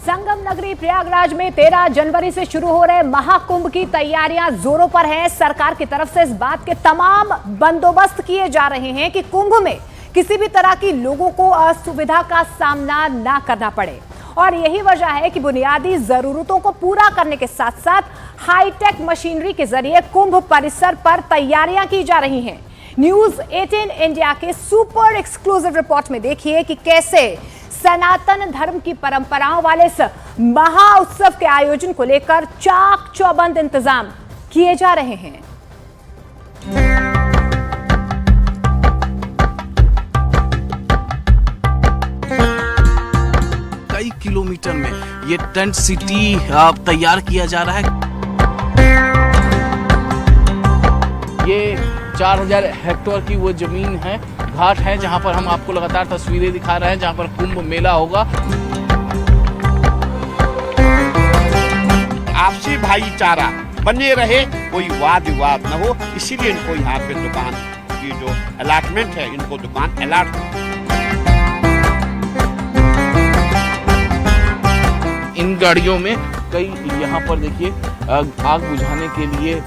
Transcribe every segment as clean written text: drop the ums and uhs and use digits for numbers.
संगम नगरी प्रयागराज में 13 जनवरी से शुरू हो रहे महाकुंभ की तैयारियां जोरों पर हैं। सरकार की तरफ से इस बात के तमाम बंदोबस्त किए जा रहे हैं कि कुंभ में किसी भी तरह की लोगों को असुविधा का सामना ना करना पड़े और यही वजह है कि बुनियादी जरूरतों को पूरा करने के साथ साथ हाईटेक मशीनरी के जरिए कुंभ परिसर पर तैयारियां की जा रही हैं। न्यूज 18 इंडिया के सुपर एक्सक्लूसिव रिपोर्ट में देखिए कि कैसे सनातन धर्म की परंपराओं वाले इस महा उत्सव के आयोजन को लेकर चाक चौबंद इंतजाम किए जा रहे हैं। कई किलोमीटर में ये टेंट सिटी तैयार किया जा रहा है। ये 4000 हेक्टेयर की वो जमीन है, घाट है, जहां पर हम आपको लगातार तस्वीरें दिखा रहे हैं, जहां पर कुंभ मेला होगा। आपसी भाईचारा बने रहे, कोई वाद विवाद न हो, इसीलिए इनको यहाँ पे दुकान की जो अलॉटमेंट है, इनको दुकान अलॉट हो। इन गाड़ियों में कई यहाँ पर देखिए आग बुझाने के लिए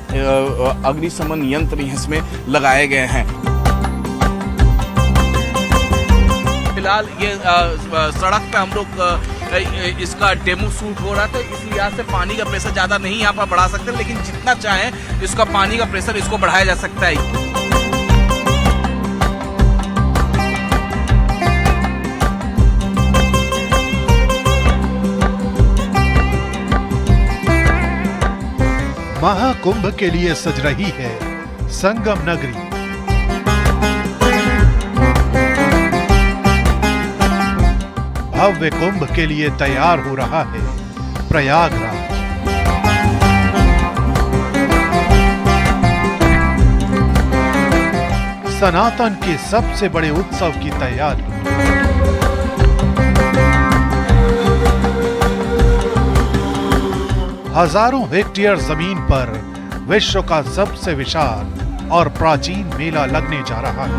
अग्निशमन यंत्र इसमें लगाए गए हैं। फिलहाल ये सड़क पे हम लोग इसका डेमो शूट हो रहा था, इसलिए यहाँ से पानी का प्रेशर ज्यादा नहीं यहाँ पर बढ़ा सकते, लेकिन जितना चाहें इसका पानी का प्रेशर इसको बढ़ाया जा सकता है। महाकुंभ के लिए सज रही है संगम नगरी। भव्य कुंभ के लिए तैयार हो रहा है प्रयागराज। सनातन के सबसे बड़े उत्सव की तैयारी। हजारों हेक्टेयर जमीन पर विश्व का सबसे विशाल और प्राचीन मेला लगने जा रहा है।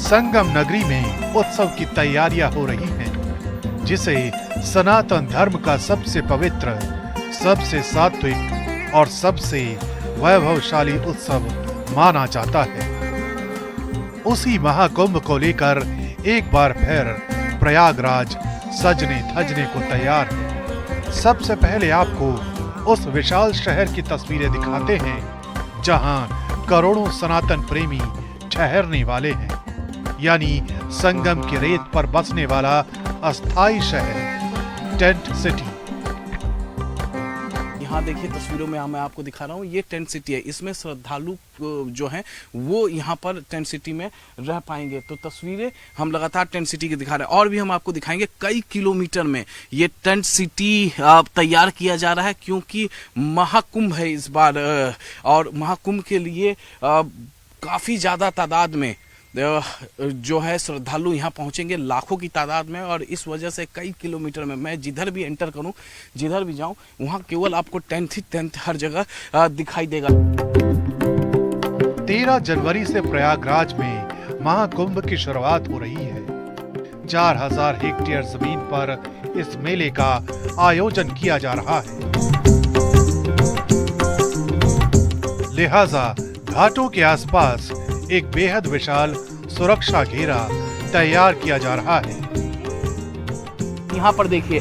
संगम नगरी में उत्सव की तैयारियां हो रही हैं, जिसे सनातन धर्म का सबसे पवित्र, सबसे सात्विक और सबसे वैभवशाली उत्सव माना जाता है। उसी महाकुंभ को लेकर एक बार फिर प्रयागराज सजने धजने को तैयार है। सबसे पहले आपको उस विशाल शहर की तस्वीरें दिखाते हैं, जहां करोड़ों सनातन प्रेमी ठहरने वाले हैं, यानी संगम की रेत पर बसने वाला अस्थाई शहर टेंट सिटी। यहाँ देखिए तस्वीरों में मैं आपको दिखा रहा हूँ, ये टेंट सिटी है। इसमें श्रद्धालु जो हैं वो यहाँ पर टेंट सिटी में रह पाएंगे। तो तस्वीरें हम लगातार टेंट सिटी की दिखा रहे हैं और भी हम आपको दिखाएंगे कई किलोमीटर में ये टेंट सिटी तैयार किया जा रहा है, क्योंकि महाकुंभ है इस बार और महाकुंभ के लिए काफी ज्यादा तादाद में जो है श्रद्धालु यहाँ पहुंचेंगे, लाखों की तादाद में, और इस वजह से कई किलोमीटर में मैं जिधर भी एंटर करूं, जिधर भी जाऊं, वहां केवल आपको टेंट ही टेंट हर जगह दिखाई देगा। 13 जनवरी से प्रयागराज में महाकुंभ की शुरुआत हो रही है। 4000 हेक्टेयर जमीन पर इस मेले का आयोजन किया जा रहा है, लिहाजा घाटों के आसपास एक बेहद विशाल सुरक्षा घेरा तैयार किया जा रहा है। यहाँ पर देखिए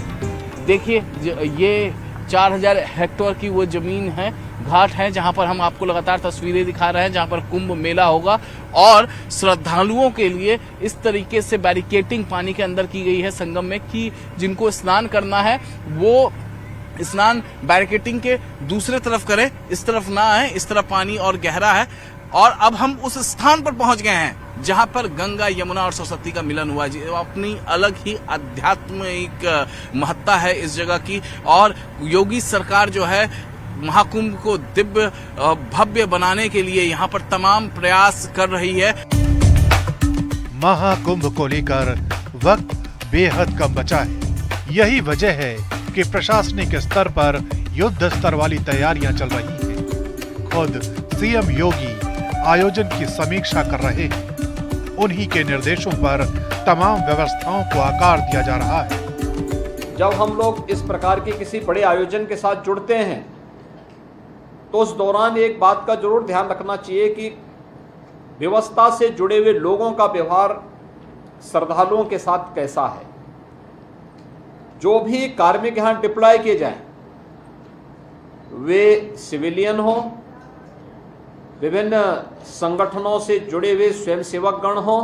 ये 4000 हेक्टेयर की वो जमीन है, घाट है, जहां पर हम आपको लगातार तस्वीरें दिखा रहे हैं, जहां पर कुंभ मेला होगा और श्रद्धालुओं के लिए इस तरीके से बैरिकेटिंग पानी के अंदर की गई है संगम में कि जिनको स्नान करना है वो स्नान बैरिकेटिंग के दूसरे तरफ करें, इस तरफ ना आए, इस तरफ पानी और गहरा है। और अब हम उस स्थान पर पहुंच गए हैं जहां पर गंगा, यमुना और सरस्वती का मिलन हुआ है। अपनी अलग ही आध्यात्मिक महत्ता है इस जगह की, और योगी सरकार जो है महाकुंभ को दिव्य भव्य बनाने के लिए यहाँ पर तमाम प्रयास कर रही है। महाकुंभ को लेकर वक्त बेहद कम बचा है। यही वजह है कि प्रशासनिक स्तर पर युद्ध स्तर वाली तैयारियां चल रही हैं। खुद सीएम योगी आयोजन की समीक्षा कर रहे हैं। उन्हीं के निर्देशों पर तमाम व्यवस्थाओं को आकार दिया जा रहा है। जब हम लोग इस प्रकार के किसी बड़े आयोजन के साथ जुड़ते हैं तो उस दौरान एक बात का जरूर ध्यान रखना चाहिए कि व्यवस्था से जुड़े हुए लोगों का व्यवहार श्रद्धालुओं के साथ कैसा है। जो भी कार्मिक यहाँ डिप्लॉय किए जाएं, वे सिविलियन हो, विभिन्न संगठनों से जुड़े हुए स्वयंसेवक गण हो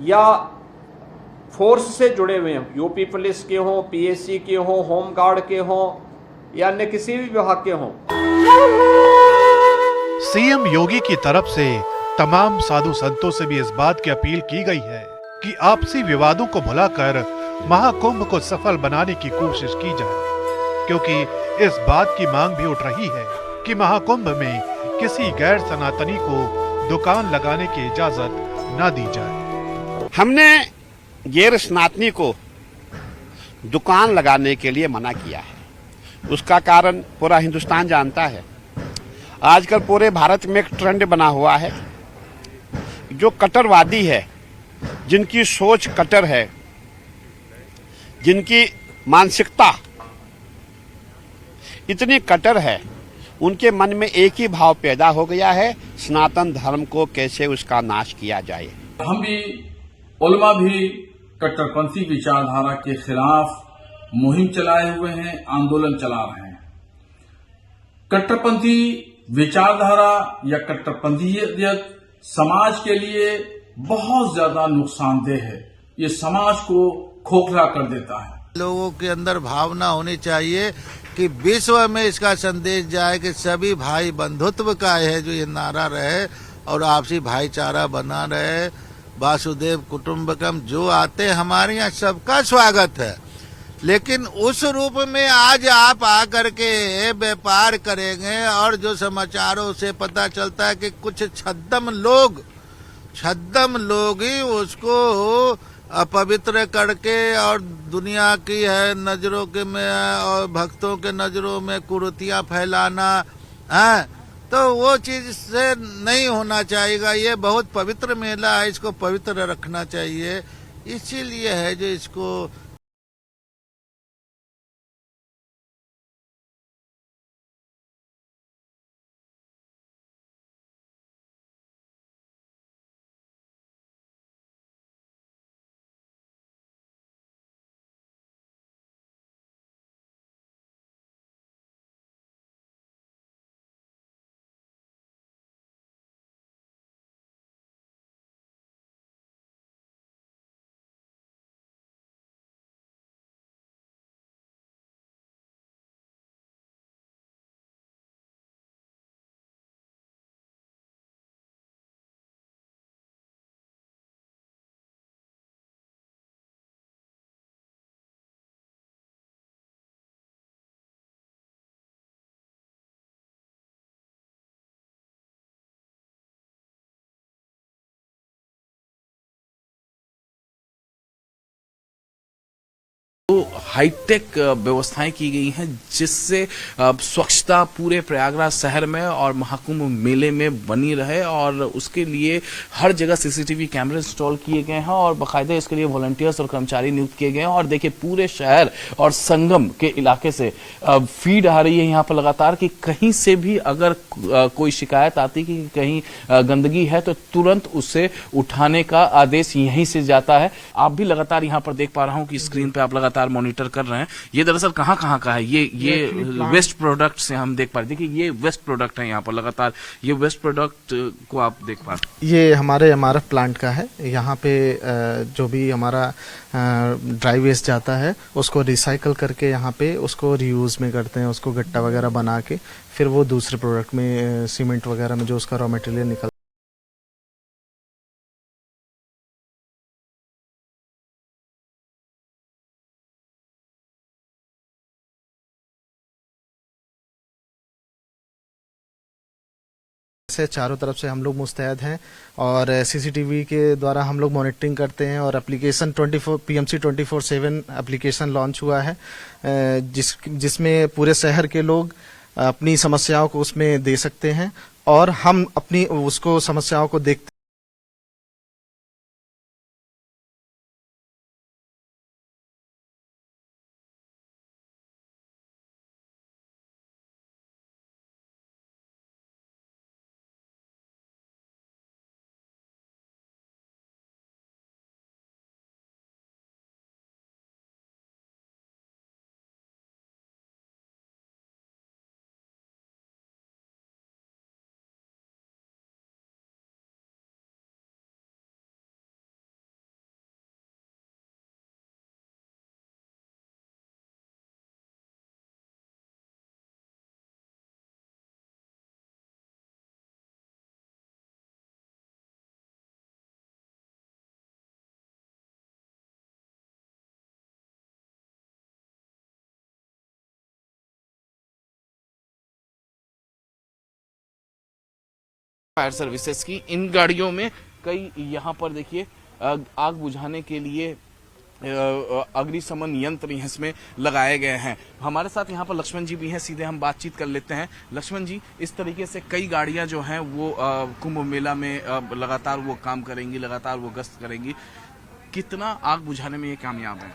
या फोर्स से जुड़े हुए हों, यूपी पुलिस के हों, पीएससी के हों, होमगार्ड के हों या अन्य किसी भी विभाग के हों। सीएम योगी की तरफ से तमाम साधु संतों से भी इस बात की अपील की गई है कि आपसी विवादों को भुलाकर महाकुंभ को सफल बनाने की कोशिश की जाए, क्योंकि इस बात की मांग भी उठ रही है कि महाकुंभ में किसी गैर सनातनी को दुकान लगाने की इजाजत न दी जाए। हमने गैर सनातनी को दुकान लगाने के लिए मना किया है। उसका कारण पूरा हिंदुस्तान जानता है। आजकल पूरे भारत में एक ट्रेंड बना हुआ है, जो कट्टरवादी है, जिनकी सोच कट्टर है, जिनकी मानसिकता इतनी कट्टर है, उनके मन में एक ही भाव पैदा हो गया है, सनातन धर्म को कैसे उसका नाश किया जाए। हम भी उलमा भी कट्टरपंथी विचारधारा के खिलाफ मुहिम चलाए हुए हैं, आंदोलन चला रहे हैं। कट्टरपंथी विचारधारा या कट्टरपंथीयत समाज के लिए बहुत ज्यादा नुकसानदेह है। ये समाज को खोखला कर देता है। लोगों के अंदर भावना होनी चाहिए कि विश्व में इसका संदेश जाए कि सभी भाई बंधुत्व का है, जो ये नारा रहे और आपसी भाईचारा बना रहे। वासुदेव कुटुंबकम, जो आते हमारे यहाँ सबका स्वागत है, लेकिन उस रूप में आज आप आकर के व्यापार करेंगे और जो समाचारों से पता चलता है कि कुछ छद्म लोग ही उसको अपवित्र करके और दुनिया की है नजरों के में और भक्तों के नजरों में कुरीतियां फैलाना है, तो वो चीज से नहीं होना चाहिए। ये बहुत पवित्र मेला है, इसको पवित्र रखना चाहिए। इसीलिए है जो इसको हाईटेक व्यवस्थाएं की गई हैं, जिससे स्वच्छता पूरे प्रयागराज शहर में और महाकुंभ मेले में बनी रहे, और उसके लिए हर जगह सीसीटीवी कैमरे इंस्टॉल किए गए हैं और बाकायदा इसके लिए वॉलंटियर्स और कर्मचारी नियुक्त किए गए हैं। और देखिए, पूरे शहर और संगम के इलाके से फीड आ रही है यहाँ पर लगातार कि कहीं से भी अगर कोई शिकायत आती कि कहीं गंदगी है तो तुरंत उसे उठाने का आदेश यहीं से जाता है। आप भी लगातार यहाँ पर देख पा रहा हूँ कि स्क्रीन पे आप लगातार मॉनिटर कर रहे हैं। ये दरअसल कहाँ का है? ये वेस्ट प्रोडक्ट से हम देख पा रहे। देखिए, ये वेस्ट प्रोडक्ट है यहाँ पर लगातार, ये वेस्ट प्रोडक्ट को आप देख पा रहे हैं। ये हमारे एमआरएफ प्लांट का है। यहाँ पे जो भी हमारा ड्राई वेस्ट जाता है उसको रिसाइकल करके यहाँ पे उसको रीयूज में करते हैं, उसको गट्टा वगैरह बना के फिर वो दूसरे प्रोडक्ट में सीमेंट वगैरह में जो उसका रॉ मटेरियल निकल से चारों तरफ से हम लोग मुस्तैद हैं और सीसीटीवी के द्वारा हम लोग मॉनिटरिंग करते हैं। और एप्लीकेशन 24 PMC/24/7 एप्लीकेशन लॉन्च हुआ है, जिसमें पूरे शहर के लोग अपनी समस्याओं को उसमें दे सकते हैं और हम अपनी उसको समस्याओं को देखते फायर सर्विसेज की इन गाड़ियों में कई यहाँ पर देखिए आग बुझाने के लिए अग्निशमन यंत्र इसमें लगाए गए हैं। हमारे साथ यहाँ पर लक्ष्मण जी भी हैं, सीधे हम बातचीत कर लेते हैं। लक्ष्मण जी, इस तरीके से कई गाड़ियां जो हैं वो कुंभ मेला में लगातार वो काम करेंगी, लगातार वो गश्त करेंगी, कितना आग बुझाने में ये कामयाब है?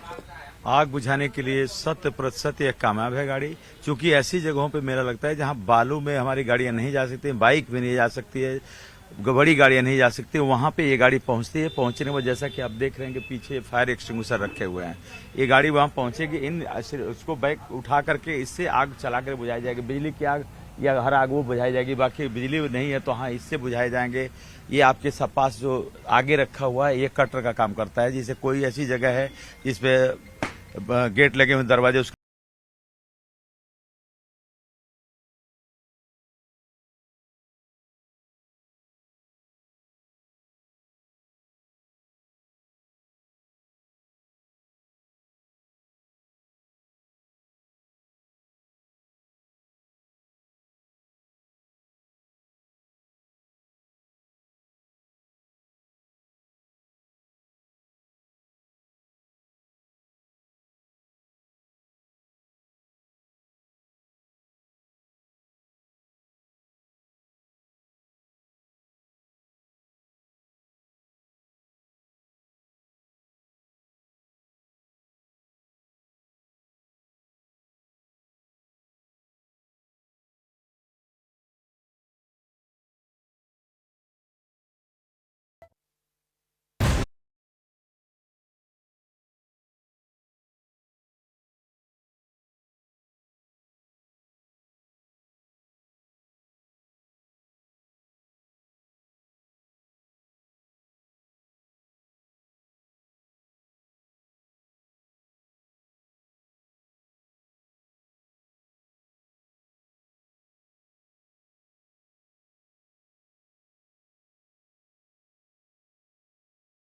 आग बुझाने के लिए 100% यह कामयाब है गाड़ी, क्योंकि ऐसी जगहों पे मेरा लगता है जहां बालू में हमारी गाड़ियां नहीं जा सकती, बाइक भी नहीं जा सकती है, बड़ी गाड़ियां नहीं जा सकती, वहां पे ये गाड़ी पहुंचती है। पहुंचने में जैसा कि आप देख रहे हैं कि पीछे फायर एक्सटिंग्विशर रखे हुए हैं, ये गाड़ी वहां पहुंचेगी, उसको बैक उठा करके इससे आग चला कर बुझाई जाएगी। बिजली की आग या हर आग वो बुझाई जाएगी, बाकी बिजली नहीं है तो हाँ इससे बुझाए जाएंगे। ये आपके सब पास जो आगे रखा हुआ है ये कटर का काम करता है, जैसे कोई ऐसी जगह है जिसपे गेट लगे हुए दरवाजे